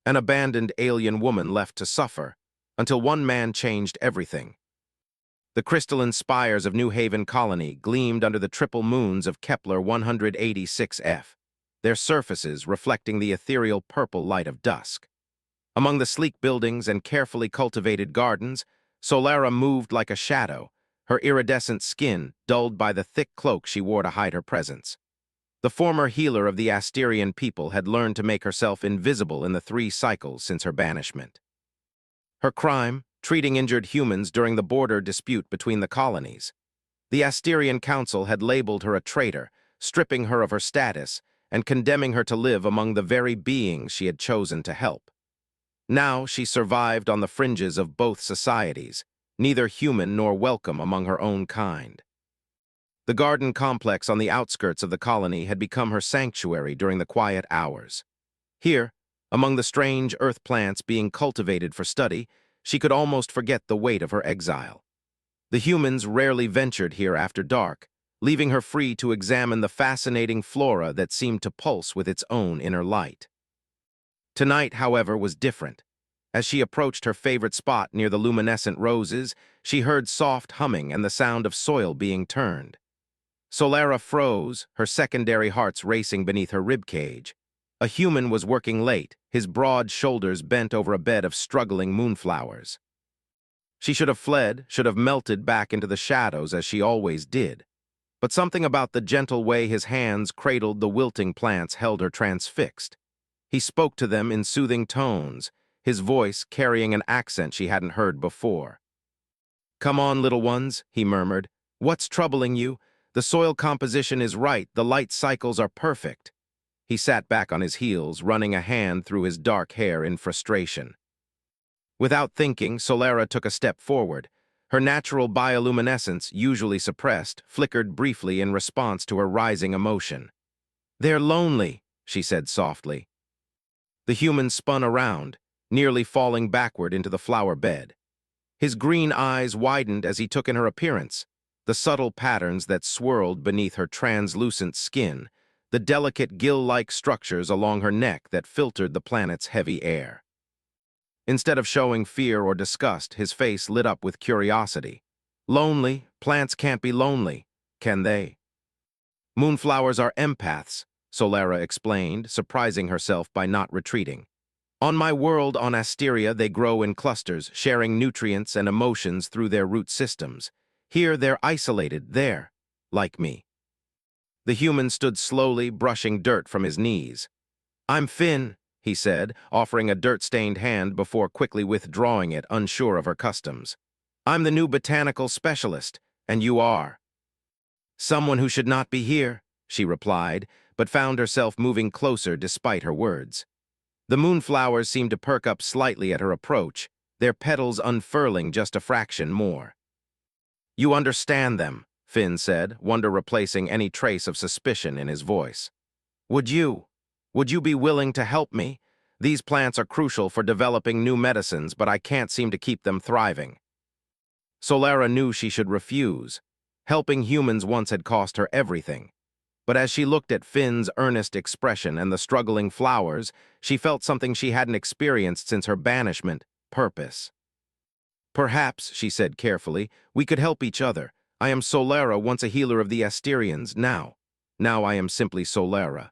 An abandoned alien woman left to suffer, until one man changed everything. The crystalline spires of New Haven Colony gleamed under the triple moons of Kepler 186f, their surfaces reflecting the ethereal purple light of dusk. Among the sleek buildings and carefully cultivated gardens, Solara moved like a shadow, her iridescent skin dulled by the thick cloak she wore to hide her presence. The former healer of the Asterian people had learned to make herself invisible in the 3 cycles since her banishment. Her crime, treating injured humans during the border dispute between the colonies. The Asterian Council had labeled her a traitor, stripping her of her status, and condemning her to live among the very beings she had chosen to help. Now she survived on the fringes of both societies, neither human nor welcome among her own kind. The garden complex on the outskirts of the colony had become her sanctuary during the quiet hours. Here, among the strange earth plants being cultivated for study, she could almost forget the weight of her exile. The humans rarely ventured here after dark, leaving her free to examine the fascinating flora that seemed to pulse with its own inner light. Tonight, however, was different. As she approached her favorite spot near the luminescent roses, she heard soft humming and the sound of soil being turned. Solara froze, her secondary hearts racing beneath her ribcage. A human was working late, his broad shoulders bent over a bed of struggling moonflowers. She should have fled, should have melted back into the shadows as she always did. But something about the gentle way his hands cradled the wilting plants held her transfixed. He spoke to them in soothing tones, his voice carrying an accent she hadn't heard before. "Come on, little ones," he murmured. "What's troubling you? The soil composition is right, the light cycles are perfect." He sat back on his heels, running a hand through his dark hair in frustration. Without thinking, Solara took a step forward. Her natural bioluminescence, usually suppressed, flickered briefly in response to her rising emotion. "They're lonely," she said softly. The human spun around, nearly falling backward into the flower bed. His green eyes widened as he took in her appearance, the subtle patterns that swirled beneath her translucent skin, the delicate gill-like structures along her neck that filtered the planet's heavy air. Instead of showing fear or disgust, his face lit up with curiosity. "Lonely? Plants can't be lonely, can they?" "Moonflowers are empaths," Solara explained, surprising herself by not retreating. "On my world on Asteria, they grow in clusters, sharing nutrients and emotions through their root systems. Here, they're isolated, there, like me." The human stood slowly, brushing dirt from his knees. "I'm Finn," he said, offering a dirt-stained hand before quickly withdrawing it, unsure of her customs. "I'm the new botanical specialist, and you are." "Someone who should not be here," she replied, but found herself moving closer despite her words. The moonflowers seemed to perk up slightly at her approach, their petals unfurling just a fraction more. "You understand them," Finn said, wonder replacing any trace of suspicion in his voice. Would you be willing to help me? These plants are crucial for developing new medicines, but I can't seem to keep them thriving." Solara knew she should refuse. Helping humans once had cost her everything. But as she looked at Finn's earnest expression and the struggling flowers, she felt something she hadn't experienced since her banishment: purpose. "Perhaps," she said carefully, "we could help each other. I am Solara, once a healer of the Asterians, now I am simply Solara."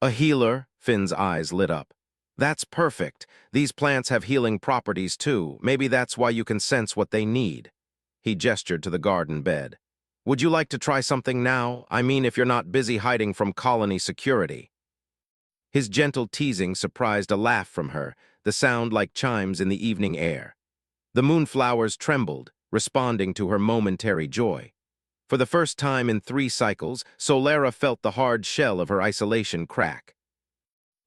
"A healer?" Finn's eyes lit up. "That's perfect. These plants have healing properties too. Maybe that's why you can sense what they need." He gestured to the garden bed. "Would you like to try something now? I mean, if you're not busy hiding from colony security." His gentle teasing surprised a laugh from her, the sound like chimes in the evening air. The moonflowers trembled, responding to her momentary joy. For the first time in 3 cycles, Solara felt the hard shell of her isolation crack.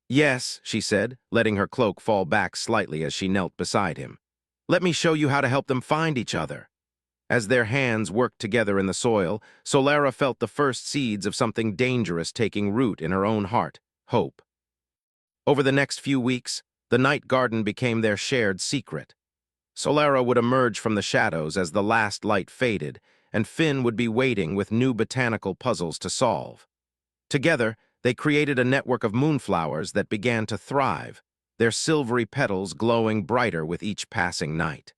"Yes," she said, letting her cloak fall back slightly as she knelt beside him. "Let me show you how to help them find each other." As their hands worked together in the soil, Solara felt the first seeds of something dangerous taking root in her own heart: hope. Over the next few weeks, the night garden became their shared secret. Solara would emerge from the shadows as the last light faded, and Finn would be waiting with new botanical puzzles to solve. Together, they created a network of moonflowers that began to thrive, their silvery petals glowing brighter with each passing night.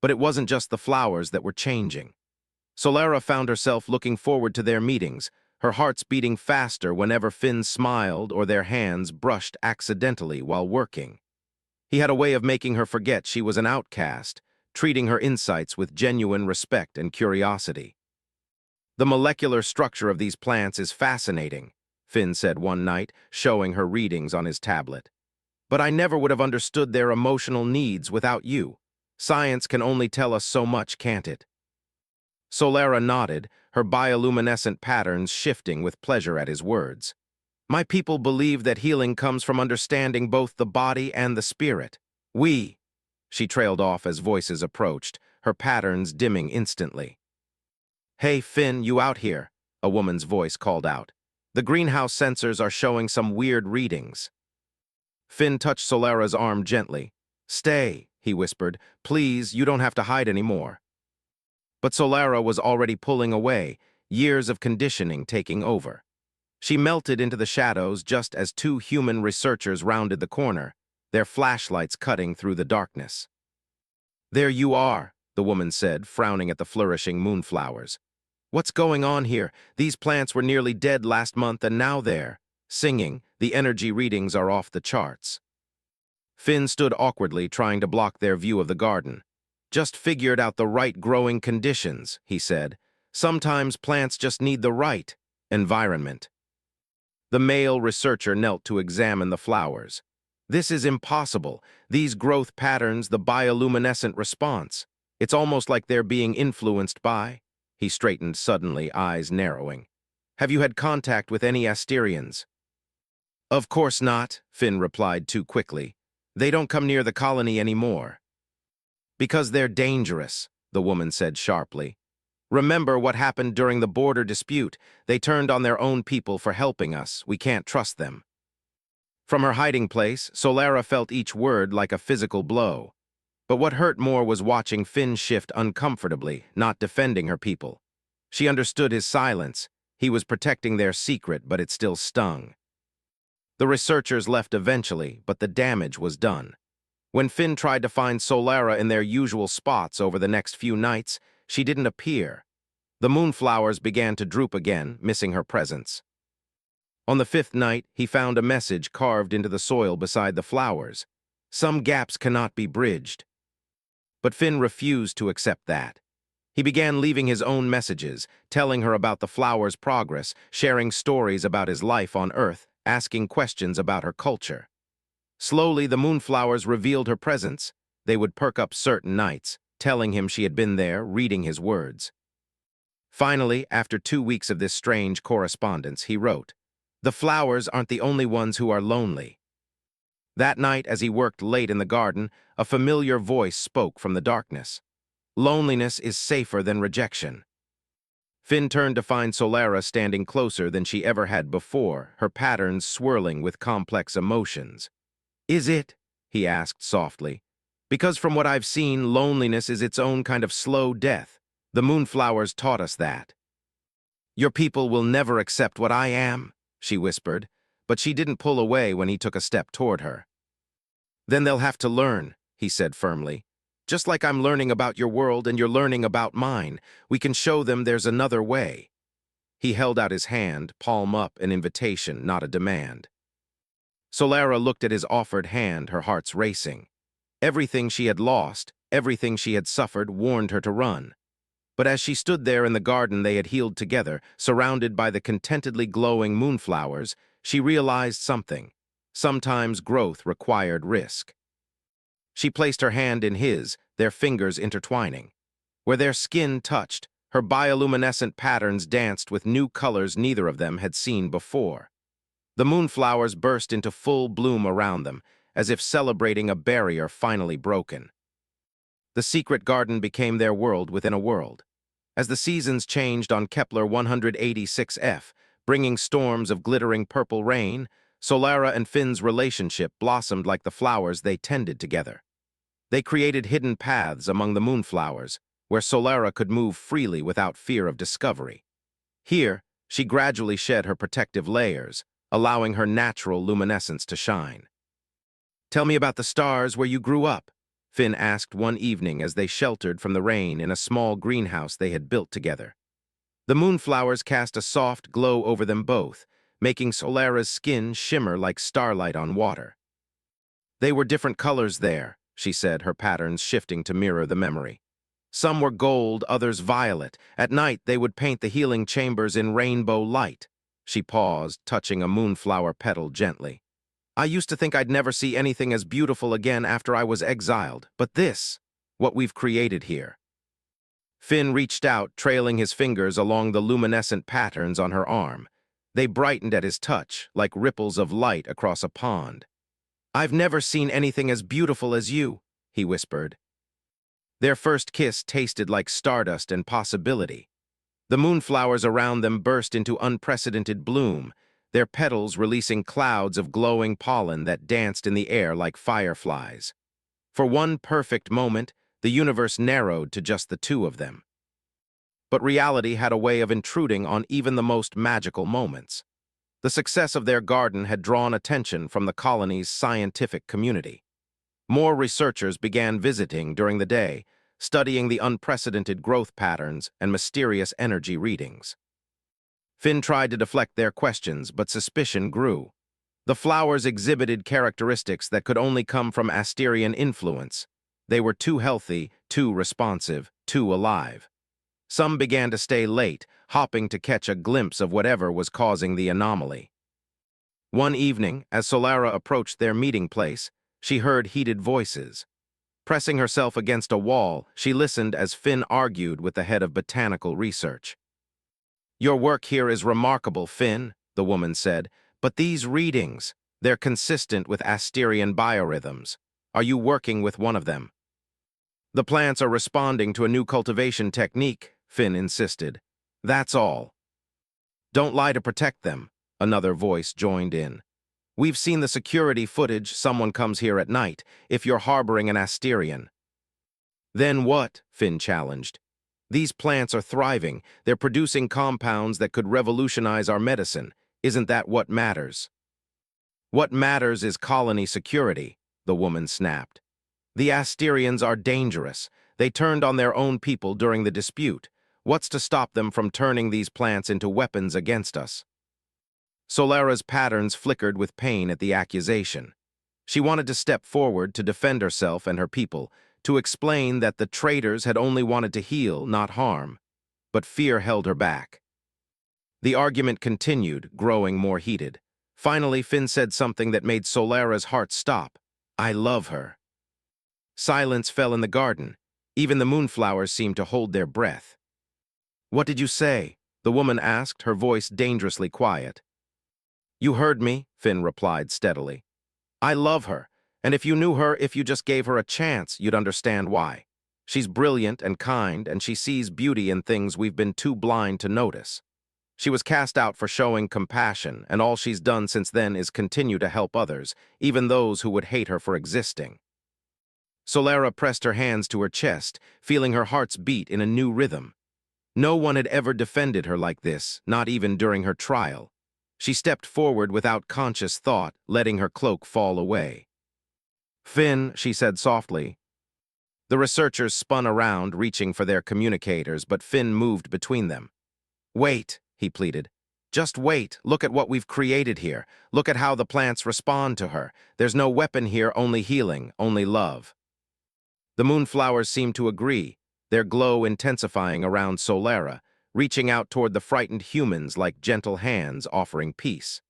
But it wasn't just the flowers that were changing. Solara found herself looking forward to their meetings, her hearts beating faster whenever Finn smiled or their hands brushed accidentally while working. He had a way of making her forget she was an outcast, treating her insights with genuine respect and curiosity. "The molecular structure of these plants is fascinating," Finn said one night, showing her readings on his tablet. "But I never would have understood their emotional needs without you. Science can only tell us so much, can't it?" Solara nodded, her bioluminescent patterns shifting with pleasure at his words. "My people believe that healing comes from understanding both the body and the spirit. She trailed off as voices approached, her patterns dimming instantly. "Hey, Finn, you out here?" a woman's voice called out. "The greenhouse sensors are showing some weird readings." Finn touched Solara's arm gently. "Stay," he whispered. "Please, you don't have to hide anymore." But Solara was already pulling away, years of conditioning taking over. She melted into the shadows just as two human researchers rounded the corner, their flashlights cutting through the darkness. "There you are," the woman said, frowning at the flourishing moonflowers. "What's going on here? These plants were nearly dead last month and now they're singing. The energy readings are off the charts." Finn stood awkwardly, trying to block their view of the garden. "Just figured out the right growing conditions," he said. "Sometimes plants just need the right environment." The male researcher knelt to examine the flowers. "This is impossible. These growth patterns, the bioluminescent response. It's almost like they're being influenced by—" He straightened suddenly, eyes narrowing. "Have you had contact with any Asterians?" "Of course not," Finn replied too quickly. "They don't come near the colony anymore." "Because they're dangerous," the woman said sharply. "Remember what happened during the border dispute. They turned on their own people for helping us. We can't trust them." From her hiding place, Solara felt each word like a physical blow. But what hurt more was watching Finn shift uncomfortably, not defending her people. She understood his silence. He was protecting their secret, but it still stung. The researchers left eventually, but the damage was done. When Finn tried to find Solara in their usual spots over the next few nights, she didn't appear. The moonflowers began to droop again, missing her presence. On the fifth night, he found a message carved into the soil beside the flowers. "Some gaps cannot be bridged." But Finn refused to accept that. He began leaving his own messages, telling her about the flowers' progress, sharing stories about his life on Earth, asking questions about her culture. Slowly, the moonflowers revealed her presence. They would perk up certain nights, telling him she had been there, reading his words. Finally, after 2 weeks of this strange correspondence, he wrote, "The flowers aren't the only ones who are lonely." That night, as he worked late in the garden, a familiar voice spoke from the darkness. "Loneliness is safer than rejection." Finn turned to find Solara standing closer than she ever had before, her patterns swirling with complex emotions. "Is it?" he asked softly. "Because from what I've seen, loneliness is its own kind of slow death. The moonflowers taught us that." "Your people will never accept what I am," she whispered, but she didn't pull away when he took a step toward her. "Then they'll have to learn," he said firmly. "Just like I'm learning about your world and you're learning about mine, we can show them there's another way." He held out his hand, palm up, an invitation, not a demand. Solara looked at his offered hand, her heart's racing. Everything she had lost, everything she had suffered, warned her to run. But as she stood there in the garden they had healed together, surrounded by the contentedly glowing moonflowers, she realized something. Sometimes growth required risk. She placed her hand in his, their fingers intertwining. Where their skin touched, her bioluminescent patterns danced with new colors neither of them had seen before. The moonflowers burst into full bloom around them, as if celebrating a barrier finally broken. The secret garden became their world within a world. As the seasons changed on Kepler 186f, bringing storms of glittering purple rain, Solara and Finn's relationship blossomed like the flowers they tended together. They created hidden paths among the moonflowers, where Solara could move freely without fear of discovery. Here, she gradually shed her protective layers, allowing her natural luminescence to shine. Tell me about the stars where you grew up, Finn asked one evening as they sheltered from the rain in a small greenhouse they had built together. The moonflowers cast a soft glow over them both, making Solara's skin shimmer like starlight on water. They were different colors there, she said, her patterns shifting to mirror the memory. Some were gold, others violet. At night, they would paint the healing chambers in rainbow light. She paused, touching a moonflower petal gently. I used to think I'd never see anything as beautiful again after I was exiled, but this, what we've created here. Finn reached out, trailing his fingers along the luminescent patterns on her arm. They brightened at his touch, like ripples of light across a pond. I've never seen anything as beautiful as you, he whispered. Their first kiss tasted like stardust and possibility. The moonflowers around them burst into unprecedented bloom, their petals releasing clouds of glowing pollen that danced in the air like fireflies. For one perfect moment, the universe narrowed to just the two of them. But reality had a way of intruding on even the most magical moments. The success of their garden had drawn attention from the colony's scientific community. More researchers began visiting during the day, studying the unprecedented growth patterns and mysterious energy readings. Finn tried to deflect their questions, but suspicion grew. The flowers exhibited characteristics that could only come from Asterian influence. They were too healthy, too responsive, too alive. Some began to stay late, hopping to catch a glimpse of whatever was causing the anomaly. One evening, as Solara approached their meeting place, she heard heated voices. Pressing herself against a wall, she listened as Finn argued with the head of botanical research. Your work here is remarkable, Finn, the woman said, but these readings, they're consistent with Asterian biorhythms. Are you working with one of them? The plants are responding to a new cultivation technique, Finn insisted. That's all. Don't lie to protect them, another voice joined in. We've seen the security footage. Someone comes here at night, if you're harboring an Asterian. Then what? Finn challenged. These plants are thriving. They're producing compounds that could revolutionize our medicine. Isn't that what matters? What matters is colony security, the woman snapped. The Asterians are dangerous. They turned on their own people during the dispute. What's to stop them from turning these plants into weapons against us? Solara's patterns flickered with pain at the accusation. She wanted to step forward to defend herself and her people, to explain that the traitors had only wanted to heal, not harm. But fear held her back. The argument continued, growing more heated. Finally, Finn said something that made Solara's heart stop. I love her. Silence fell in the garden. Even the moonflowers seemed to hold their breath. What did you say? The woman asked, her voice dangerously quiet. You heard me, Finn replied steadily. I love her, and if you knew her, if you just gave her a chance, you'd understand why. She's brilliant and kind, and she sees beauty in things we've been too blind to notice. She was cast out for showing compassion, and all she's done since then is continue to help others, even those who would hate her for existing. Solara pressed her hands to her chest, feeling her heart's beat in a new rhythm. No one had ever defended her like this, not even during her trial. She stepped forward without conscious thought, letting her cloak fall away. Finn, she said softly. The researchers spun around, reaching for their communicators, but Finn moved between them. Wait, he pleaded. Just wait. Look at what we've created here. Look at how the plants respond to her. There's no weapon here, only healing, only love. The moonflowers seemed to agree, their glow intensifying around Solara, reaching out toward the frightened humans like gentle hands offering peace.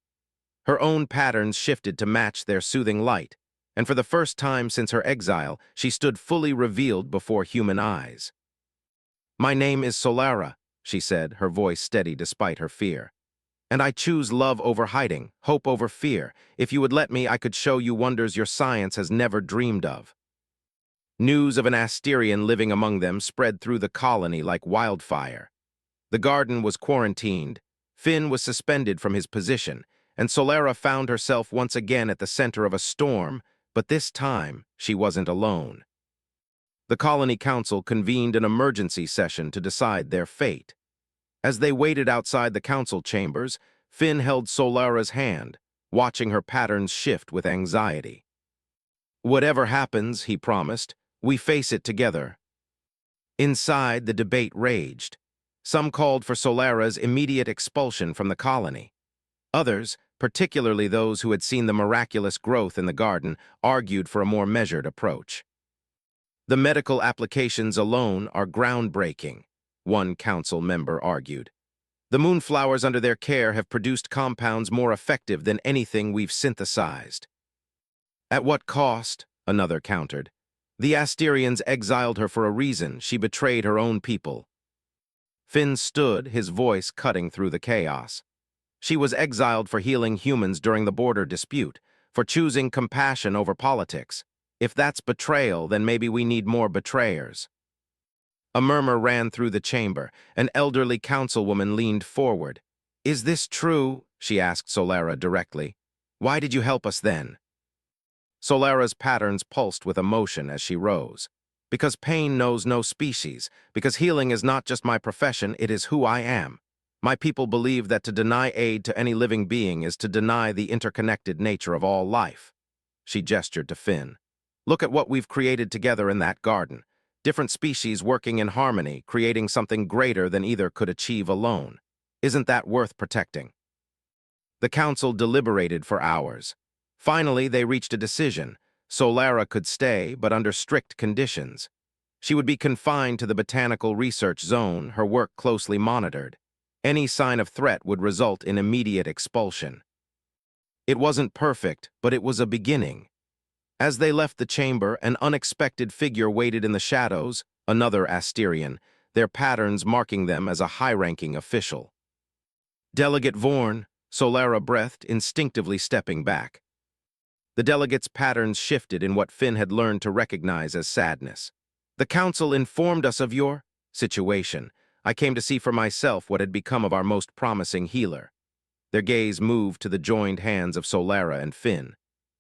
Her own patterns shifted to match their soothing light, and for the first time since her exile, she stood fully revealed before human eyes. My name is Solara, she said, her voice steady despite her fear. And I choose love over hiding, hope over fear. If you would let me, I could show you wonders your science has never dreamed of. News of an Asterian living among them spread through the colony like wildfire. The garden was quarantined, Finn was suspended from his position, and Solara found herself once again at the center of a storm, but this time she wasn't alone. The colony council convened an emergency session to decide their fate. As they waited outside the council chambers, Finn held Solara's hand, watching her patterns shift with anxiety. Whatever happens, he promised, we face it together. Inside, the debate raged. Some called for Solara's immediate expulsion from the colony. Others, particularly those who had seen the miraculous growth in the garden, argued for a more measured approach. The medical applications alone are groundbreaking, one council member argued. The moonflowers under their care have produced compounds more effective than anything we've synthesized. At what cost? Another countered. The Asterians exiled her for a reason. She betrayed her own people. Finn stood, his voice cutting through the chaos. She was exiled for healing humans during the border dispute, for choosing compassion over politics. If that's betrayal, then maybe we need more betrayers. A murmur ran through the chamber. An elderly councilwoman leaned forward. Is this true? She asked Solara directly. Why did you help us then? Solara's patterns pulsed with emotion as she rose. Because pain knows no species, because healing is not just my profession, it is who I am. My people believe that to deny aid to any living being is to deny the interconnected nature of all life. She gestured to Finn. Look at what we've created together in that garden. Different species working in harmony, creating something greater than either could achieve alone. Isn't that worth protecting? The council deliberated for hours. Finally, they reached a decision. Solara could stay, but under strict conditions. She would be confined to the botanical research zone, her work closely monitored. Any sign of threat would result in immediate expulsion. It wasn't perfect, but it was a beginning. As they left the chamber, an unexpected figure waited in the shadows, another Asterian, their patterns marking them as a high-ranking official. Delegate Vorn, Solara breathed, instinctively stepping back. The delegate's patterns shifted in what Finn had learned to recognize as sadness. The council informed us of your situation. I came to see for myself what had become of our most promising healer. Their gaze moved to the joined hands of Solara and Finn.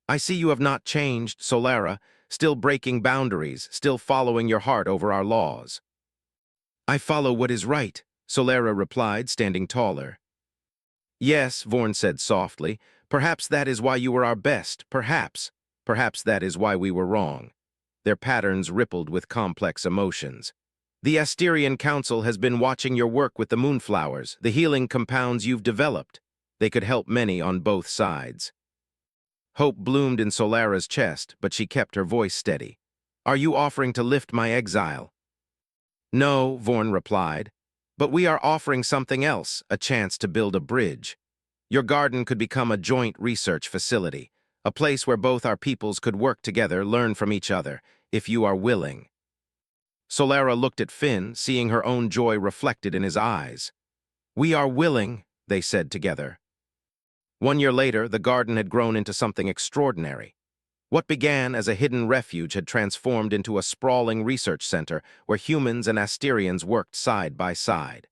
I see you have not changed, Solara, still breaking boundaries, still following your heart over our laws. I follow what is right, Solara replied, standing taller. Yes, Vorn said softly, perhaps that is why you were our best, perhaps. Perhaps that is why we were wrong. Their patterns rippled with complex emotions. The Asterian Council has been watching your work with the moonflowers, the healing compounds you've developed. They could help many on both sides. Hope bloomed in Solara's chest, but she kept her voice steady. Are you offering to lift my exile? No, Vorn replied. But we are offering something else, a chance to build a bridge. Your garden could become a joint research facility, a place where both our peoples could work together, learn from each other, if you are willing. Solara looked at Finn, seeing her own joy reflected in his eyes. We are willing, they said together. 1 year later, the garden had grown into something extraordinary. What began as a hidden refuge had transformed into a sprawling research center where humans and Asterians worked side by side.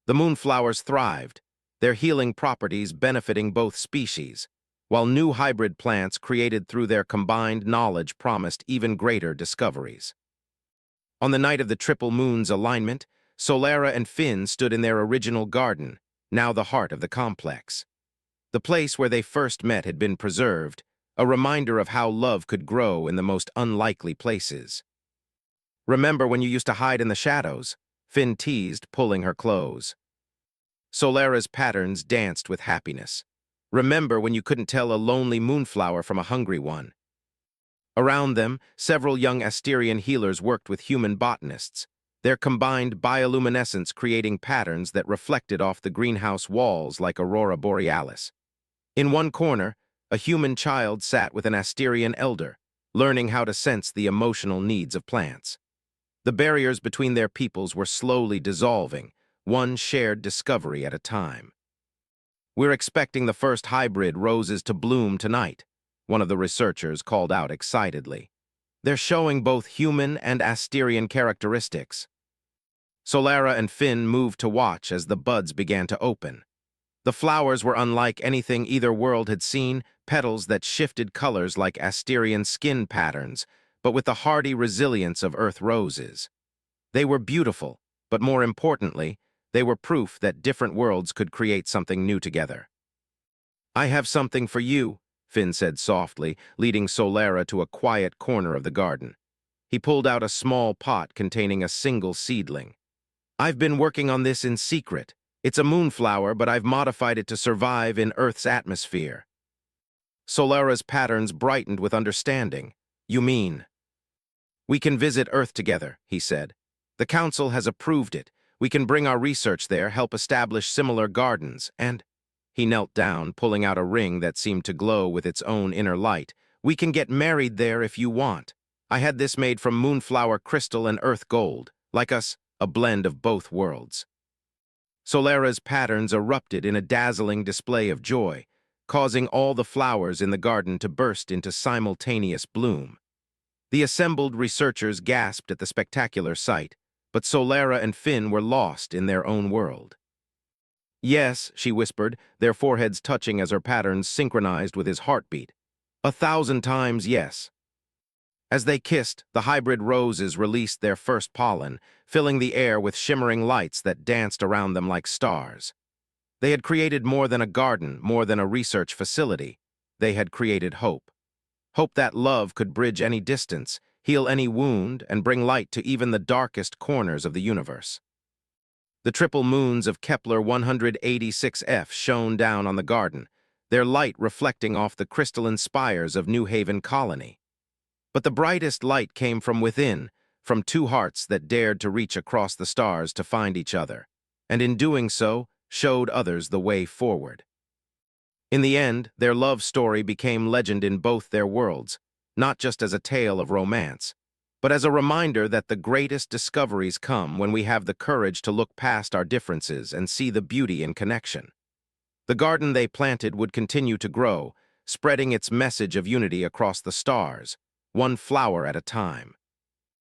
The moonflowers thrived, their healing properties benefiting both species, while new hybrid plants created through their combined knowledge promised even greater discoveries. On the night of the triple moon's alignment, Solara and Finn stood in their original garden, now the heart of the complex. The place where they first met had been preserved, a reminder of how love could grow in the most unlikely places. Remember when you used to hide in the shadows? Finn teased, pulling her close. Solara's patterns danced with happiness. Remember when you couldn't tell a lonely moonflower from a hungry one? Around them, several young Asterian healers worked with human botanists, their combined bioluminescence creating patterns that reflected off the greenhouse walls like aurora borealis. In one corner, a human child sat with an Asterian elder, learning how to sense the emotional needs of plants. The barriers between their peoples were slowly dissolving, one shared discovery at a time. We're expecting the first hybrid roses to bloom tonight, one of the researchers called out excitedly. They're showing both human and Asterian characteristics. Solara and Finn moved to watch as the buds began to open. The flowers were unlike anything either world had seen, petals that shifted colors like Asterian skin patterns, but with the hardy resilience of earth roses. They were beautiful, but more importantly, they were proof that different worlds could create something new together. I have something for you, Finn said softly, leading Solara to a quiet corner of the garden. He pulled out a small pot containing a single seedling. I've been working on this in secret. It's a moonflower, but I've modified it to survive in Earth's atmosphere. Solara's patterns brightened with understanding. You mean? We can visit Earth together, he said. The Council has approved it. We can bring our research there, help establish similar gardens, and... He knelt down, pulling out a ring that seemed to glow with its own inner light. We can get married there if you want. I had this made from moonflower crystal and earth gold. Like us, a blend of both worlds. Solara's patterns erupted in a dazzling display of joy, causing all the flowers in the garden to burst into simultaneous bloom. The assembled researchers gasped at the spectacular sight, but Solara and Finn were lost in their own world. Yes, she whispered, their foreheads touching as her patterns synchronized with his heartbeat. 1,000 times yes. As they kissed, the hybrid roses released their first pollen, filling the air with shimmering lights that danced around them like stars. They had created more than a garden, more than a research facility. They had created hope. Hope that love could bridge any distance, heal any wound, and bring light to even the darkest corners of the universe. The triple moons of Kepler 186f shone down on the garden, their light reflecting off the crystalline spires of New Haven Colony. But the brightest light came from within, from two hearts that dared to reach across the stars to find each other, and in doing so, showed others the way forward. In the end, their love story became legend in both their worlds, not just as a tale of romance, but as a reminder that the greatest discoveries come when we have the courage to look past our differences and see the beauty in connection. The garden they planted would continue to grow, spreading its message of unity across the stars, one flower at a time.